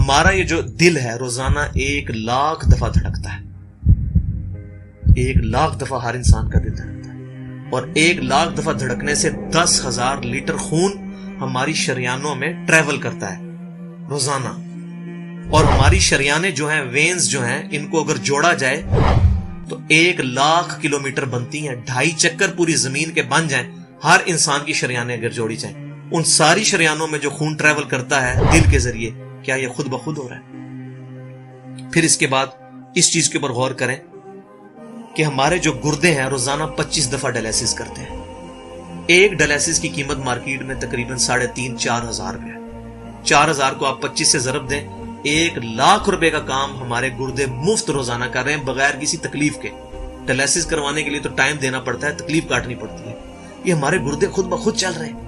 ہمارا یہ جو دل ہے روزانہ 1,00,000 دفعہ دھڑکتا ہے. 1,00,000 دفعہ ہر انسان کا دل دھڑکتا ہے, اور 1,00,000 دفعہ دھڑکنے سے 10,000 لیٹر خون ہماری شریانوں میں ٹریول کرتا ہے روزانہ. اور ہماری شریانیں جو ہیں, وینز جو ہیں, ان کو اگر جوڑا جائے تو 1,00,000 کلومیٹر بنتی ہیں. 2.5 چکر پوری زمین کے بن جائیں ہر انسان کی شریانیں اگر جوڑی جائیں. ان ساری شریانوں میں جو خون ٹریول کرتا ہے دل کے ذریعے, کیا یہ خود بخود ہو رہا ہے؟ پھر اس کے بعد اس چیز کے اوپر غور کریں کہ ہمارے جو گردے ہیں روزانہ 25 دفعہ ڈائلیسس کرتے ہیں. ایک ڈائلیسس کی قیمت مارکیٹ میں تقریباً 3,500-4,000 روپے ہے. 4,000 کو آپ 25 سے ضرب دیں, 1,00,000 روپے کا کام ہمارے گردے مفت روزانہ کر رہے ہیں بغیر کسی تکلیف کے. ڈائلیسس کروانے کے لیے تو ٹائم دینا پڑتا ہے, تکلیف کاٹنی پڑتی ہے. یہ ہمارے گردے خود بخود چل رہے ہیں.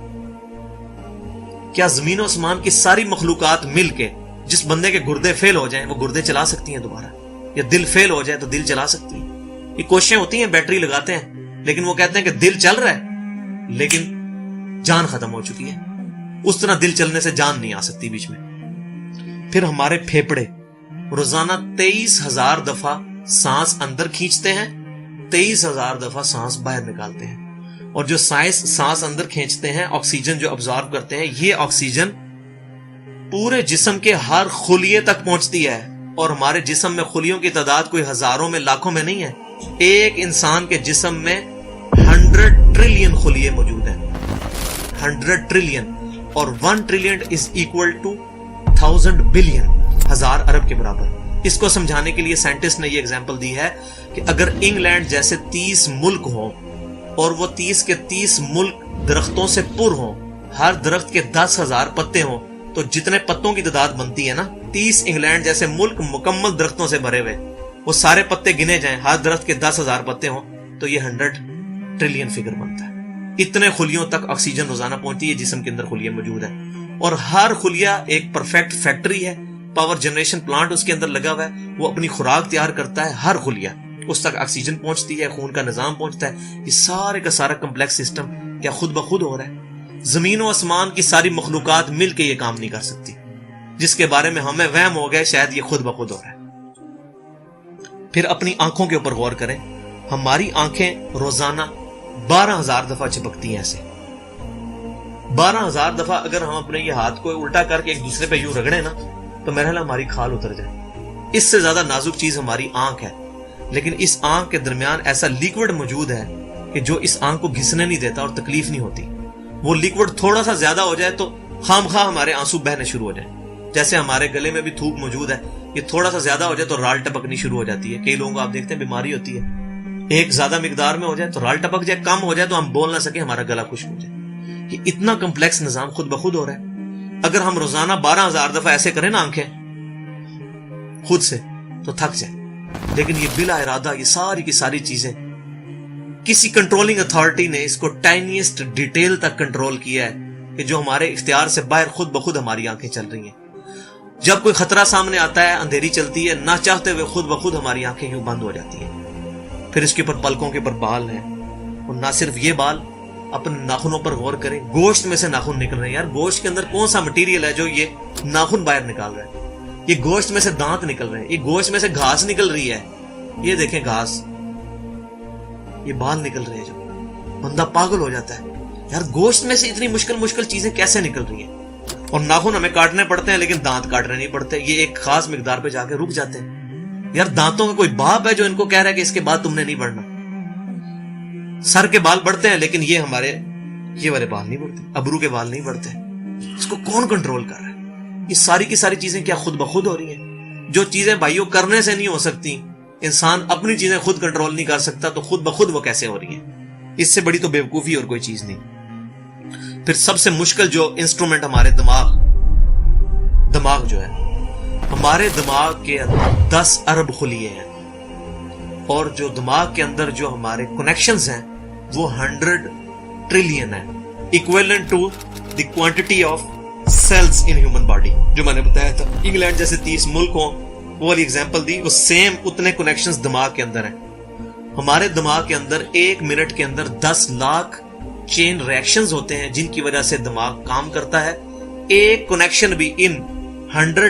کیا زمین و آسمان کی ساری مخلوقات مل کے جس بندے کے گردے فیل ہو جائیں وہ گردے چلا سکتی ہیں دوبارہ؟ یا دل فیل ہو جائے تو دل چلا سکتی ہیں؟ یہ کوششیں ہوتی ہیں, بیٹری لگاتے ہیں, لیکن وہ کہتے ہیں کہ دل چل رہا ہے لیکن جان ختم ہو چکی ہے. اس طرح دل چلنے سے جان نہیں آ سکتی بیچ میں. پھر ہمارے پھیپڑے روزانہ 23,000 دفعہ سانس اندر کھینچتے ہیں, 23,000 دفعہ سانس باہر نکالتے ہیں. اور جو سانس اندر کھینچتے ہیں, آکسیجن جو ابزارو کرتے ہیں, یہ آکسیجن پورے جسم کے ہر خلیے تک پہنچتی ہے. اور ہمارے جسم میں خلیوں کی تعداد کوئی ہزاروں میں لاکھوں میں نہیں ہے. ایک انسان کے جسم میں 100 ٹریلین خلیے موجود ہیں. 100 ٹریلین, اور 1 trillion is equal to 1000 billion, 1000 ارب کے برابر. اس کو سمجھانے کے لیے سائنٹسٹ نے یہ ایگزامپل دی ہے کہ اگر انگلینڈ جیسے 30 ملک ہوں اور وہ 30 کے 30 ملک درختوں سے پر ہوں, ہر درخت کے 10,000 پتے ہوں, تو جتنے پتوں کی تعداد بنتی ہے نا, 30 انگلینڈ جیسے ملک مکمل درختوں سے بھرے ہوئے, وہ سارے پتے گنے جائیں, ہر درخت کے 10,000 پتے ہوں, تو یہ 100 ٹریلین فگر بنتا ہے. اتنے خلیوں تک آکسیجن روزانہ پہنچتی ہے, جسم کے اندر خلیے موجود ہیں. اور ہر خلیہ ایک پرفیکٹ فیکٹری ہے, پاور جنریشن پلانٹ اس کے اندر لگا ہوا ہے, وہ اپنی خوراک تیار کرتا ہے. ہر خلیہ اس تک آکسیجن پہنچتی ہے, خون کا نظام پہنچتا ہے. یہ سارے کا سارا کمپلیکس سسٹم کیا خود بخود ہو رہا ہے؟ زمین و آسمان کی ساری مخلوقات مل کے یہ کام نہیں کر سکتی, جس کے بارے میں ہمیں وہم ہو گئے شاید یہ خود بخود ہو رہا ہے. پھر اپنی آنکھوں کے اوپر غور کریں. ہماری آنکھیں روزانہ 12,000 دفعہ چپکتی ہیں. ایسے 12,000 دفعہ اگر ہم اپنے یہ ہاتھ کو الٹا کر کے ایک دوسرے پہ یوں رگڑیں نا, تو میرا خیال ہماری کھال اتر جائے. اس سے زیادہ نازک چیز ہماری آنکھ ہے, لیکن اس آنکھ کے درمیان ایسا لیکوڈ موجود ہے کہ جو اس آنکھ کو گھسنے نہیں دیتا اور تکلیف نہیں ہوتی. وہ لیکوڈ تھوڑا سا زیادہ ہو جائے تو خام خواہ ہمارے آنسو بہنے شروع ہو جائیں. جیسے ہمارے گلے میں بھی تھوک موجود ہے, یہ تھوڑا سا زیادہ ہو جائے تو رال ٹپکنی شروع ہو جاتی ہے. کئی لوگوں کو آپ دیکھتے ہیں بیماری ہوتی ہے, ایک زیادہ مقدار میں ہو جائے تو رال ٹپک جائے, کم ہو جائے تو ہم بول نہ سکیں, ہمارا گلا خشک ہو جائے. یہ اتنا کمپلیکس نظام خود بخود ہو رہا ہے. اگر ہم روزانہ 12,000 دفعہ ایسے کریں نا آنکھیں خود سے, تو تھک جائے. لیکن یہ بلا ارادہ یہ ساری کی ساری چیزیں کسی کنٹرولنگ اتھارٹی نے اس کو ٹائنیسٹ ڈیٹیل تک کنٹرول کیا ہے کہ جو ہمارے اختیار سے باہر خود بخود ہماری آنکھیں چل رہی ہیں. جب کوئی خطرہ سامنے آتا ہے, اندھیری چلتی ہے, نہ چاہتے ہوئے خود بخود ہماری آنکھیں یوں بند ہو جاتی ہیں. پھر اس کے اوپر پلکوں کے اوپر بال ہیں, اور نہ صرف یہ بال, اپنے ناخنوں پر غور کریں. گوشت میں سے ناخن نکل رہے ہیں. یار گوشت کے اندر کون سا مٹیریل ہے جو یہ ناخن باہر نکال رہا ہے؟ یہ گوشت میں سے دانت نکل رہے ہیں, یہ گوشت میں سے گھاس نکل رہی ہے. یہ دیکھیں گھاس, یہ بال نکل رہے ہیں. جو بندہ پاگل ہو جاتا ہے, یار گوشت میں سے اتنی مشکل چیزیں کیسے نکل رہی ہیں؟ اور ناخن ہمیں کاٹنے پڑتے ہیں لیکن دانت کاٹنے نہیں پڑتے, یہ ایک خاص مقدار پہ جا کے رک جاتے ہیں. یار دانتوں کا کوئی باپ ہے جو ان کو کہہ رہا ہے کہ اس کے بعد تم نے نہیں بڑھنا؟ سر کے بال بڑھتے ہیں لیکن یہ ہمارے یہ والے بال نہیں بڑھتے, ابرو کے بال نہیں بڑھتے. اس کو کون کنٹرول کر رہا ہے؟ یہ ساری کی ساری چیزیں کیا خود بخود ہو رہی ہیں؟ جو چیزیں بھائیوں کرنے سے نہیں ہو سکتی, انسان اپنی چیزیں خود کنٹرول نہیں کر سکتا, تو خود بخود وہ کیسے ہو رہی ہیں؟ اس سے بڑی تو بیوقوفی اور کوئی چیز نہیں. پھر سب سے مشکل جو انسٹرومنٹ ہمارے دماغ جو ہے, ہمارے دماغ کے اندر 10 ارب خلیے ہیں, اور جو دماغ کے اندر جو ہمارے کنیکشنز ہیں وہ 100 ٹریلین ہیں, equivalent to the quantity of cells in human body. جو میں نے بتایا تھا انگلینڈ جیسے 30 ملک ہوں, وہ والی ایگزامپل دی, وہ سیم اتنے کنیکشنز دماغ کے اندر ہیں. ہمارے دماغ کے اندر 1 منٹ کے اندر 10 لاکھ چین ریئیکشنز ہوتے ہیں جن کی وجہ سے دماغ کام کرتا ہے. ایک کنیکشن بھی ان 100